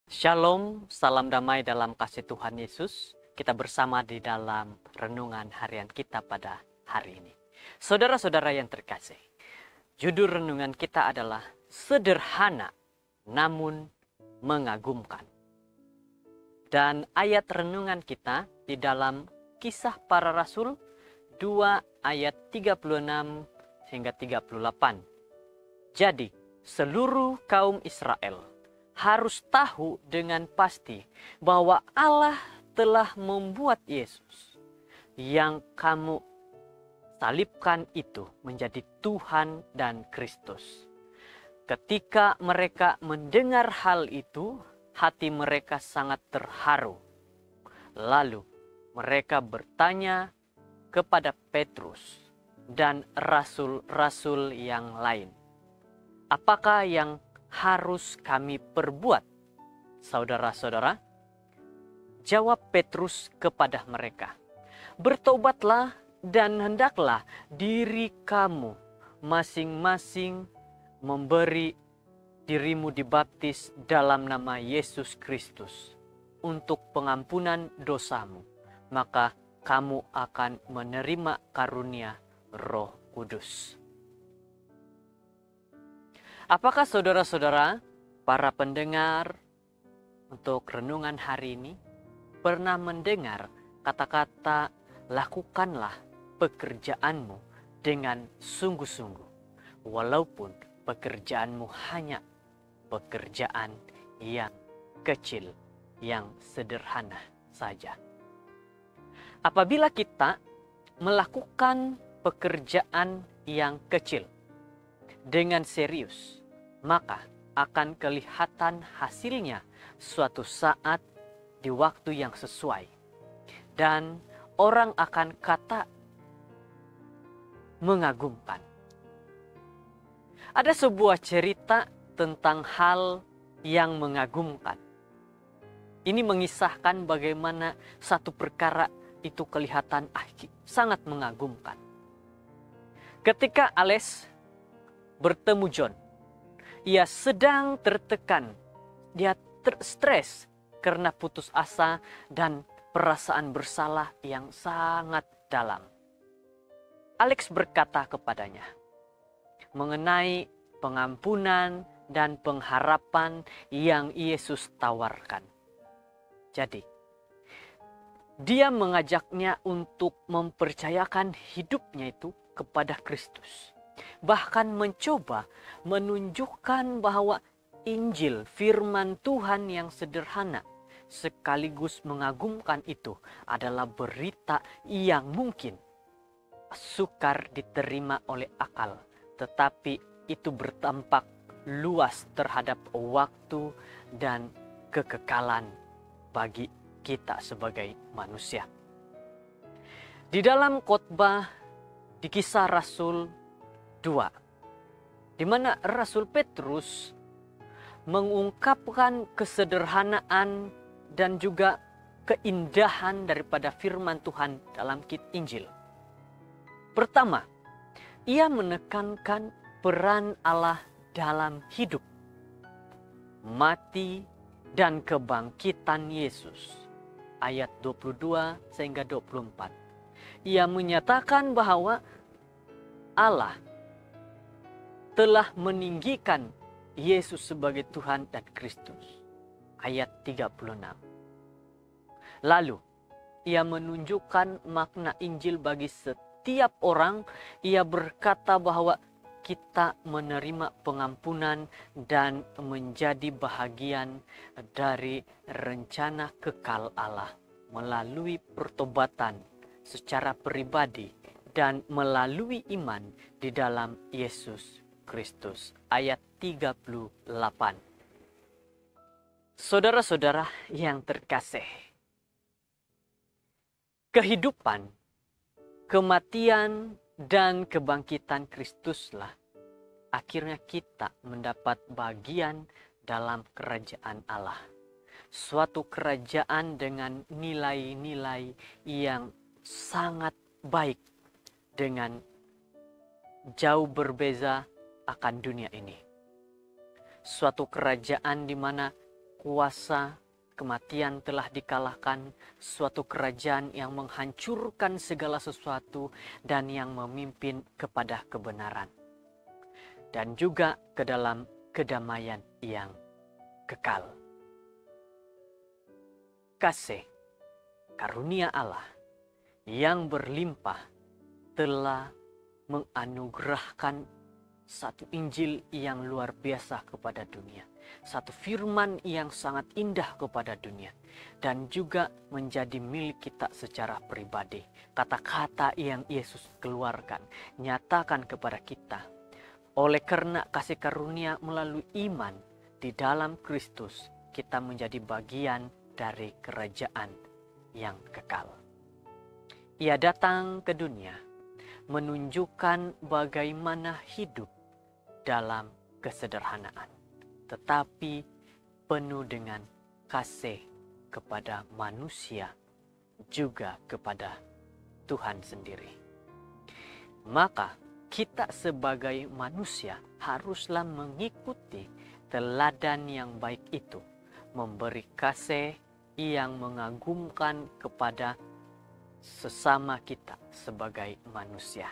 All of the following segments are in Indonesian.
Shalom, salam damai dalam kasih Tuhan Yesus. Kita bersama di dalam renungan harian kita pada hari ini. Saudara-saudara yang terkasih, judul renungan kita adalah sederhana namun mengagumkan. Dan ayat renungan kita di dalam Kisah Para Rasul 2 ayat 36 hingga 38. Jadi, seluruh kaum Israel harus tahu dengan pasti bahwa Allah telah membuat Yesus yang kamu salibkan itu menjadi Tuhan dan Kristus. Ketika mereka mendengar hal itu, hati mereka sangat terharu. Lalu mereka bertanya kepada Petrus dan rasul-rasul yang lain, apakah yang harus kami perbuat, saudara-saudara? Jawab Petrus kepada mereka, bertobatlah dan hendaklah diri kamu masing-masing memberi dirimu dibaptis dalam nama Yesus Kristus untuk pengampunan dosamu, maka kamu akan menerima karunia Roh Kudus. Apakah saudara-saudara, para pendengar untuk renungan hari ini pernah mendengar kata-kata lakukanlah pekerjaanmu dengan sungguh-sungguh, walaupun pekerjaanmu hanya pekerjaan yang kecil, yang sederhana saja. Apabila kita melakukan pekerjaan yang kecil dengan serius, maka akan kelihatan hasilnya suatu saat di waktu yang sesuai. Dan orang akan kata mengagumkan. Ada sebuah cerita tentang hal yang mengagumkan. Ini mengisahkan bagaimana satu perkara itu kelihatan sangat mengagumkan. Ketika Alex bertemu John, ia sedang tertekan, dia stres karena putus asa dan perasaan bersalah yang sangat dalam. Alex berkata kepadanya mengenai pengampunan dan pengharapan yang Yesus tawarkan. Jadi, dia mengajaknya untuk mempercayakan hidupnya itu kepada Kristus. Bahkan mencoba menunjukkan bahwa Injil, firman Tuhan yang sederhana sekaligus mengagumkan itu adalah berita yang mungkin sukar diterima oleh akal, tetapi itu berdampak luas terhadap waktu dan kekekalan bagi kita sebagai manusia. Di dalam khotbah di Kisah Rasul 2, di mana Rasul Petrus mengungkapkan kesederhanaan dan juga keindahan daripada firman Tuhan dalam Injil. Pertama, ia menekankan peran Allah dalam hidup, mati, dan kebangkitan Yesus. Ayat 22 sehingga 24. Ia menyatakan bahwa Allah telah meninggikan Yesus sebagai Tuhan dan Kristus. Ayat 36. Lalu, ia menunjukkan makna Injil bagi setiap orang. Ia berkata bahwa kita menerima pengampunan dan menjadi bahagian dari rencana kekal Allah melalui pertobatan secara pribadi dan melalui iman di dalam Yesus Kristus. Ayat 38. Saudara-saudara yang terkasih, kehidupan, kematian, dan kebangkitan Kristuslah akhirnya kita mendapat bagian dalam kerajaan Allah. Suatu kerajaan dengan nilai-nilai yang sangat baik, dengan jauh berbeza akan dunia ini. Suatu kerajaan di mana kuasa kematian telah dikalahkan, suatu kerajaan yang menghancurkan segala sesuatu dan yang memimpin kepada kebenaran. Dan juga ke dalam kedamaian yang kekal. Kasih karunia Allah yang berlimpah telah menganugerahkan satu Injil yang luar biasa kepada dunia. Satu firman yang sangat indah kepada dunia. Dan juga menjadi milik kita secara pribadi. Kata-kata yang Yesus keluarkan, nyatakan kepada kita. Oleh karena kasih karunia melalui iman di dalam Kristus, kita menjadi bagian dari kerajaan yang kekal. Ia datang ke dunia menunjukkan bagaimana hidup dalam kesederhanaan, tetapi penuh dengan kasih kepada manusia, juga kepada Tuhan sendiri. Maka kita sebagai manusia haruslah mengikuti teladan yang baik itu, memberi kasih yang mengagumkan kepada sesama kita sebagai manusia.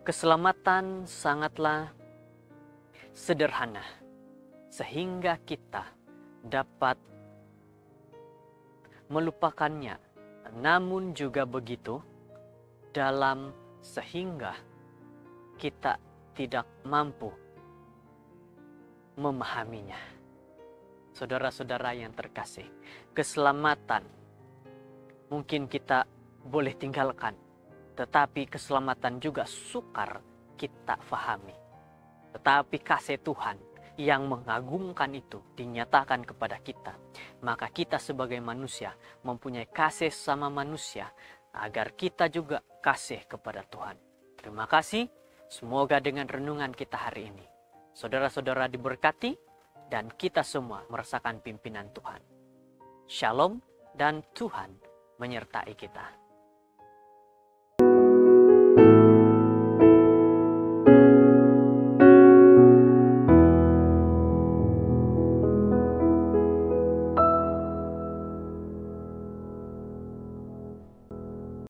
Keselamatan sangatlah sederhana, sehingga kita dapat melupakannya. Namun juga begitu dalam sehingga kita tidak mampu memahaminya. Saudara-saudara yang terkasih, keselamatan mungkin kita boleh tinggalkan, tetapi keselamatan juga sukar kita fahami. Tetapi kasih Tuhan yang mengagumkan itu dinyatakan kepada kita. Maka kita sebagai manusia mempunyai kasih sama manusia, agar kita juga kasih kepada Tuhan. Terima kasih. Semoga dengan renungan kita hari ini, saudara-saudara diberkati dan kita semua merasakan pimpinan Tuhan. Shalom dan Tuhan menyertai kita.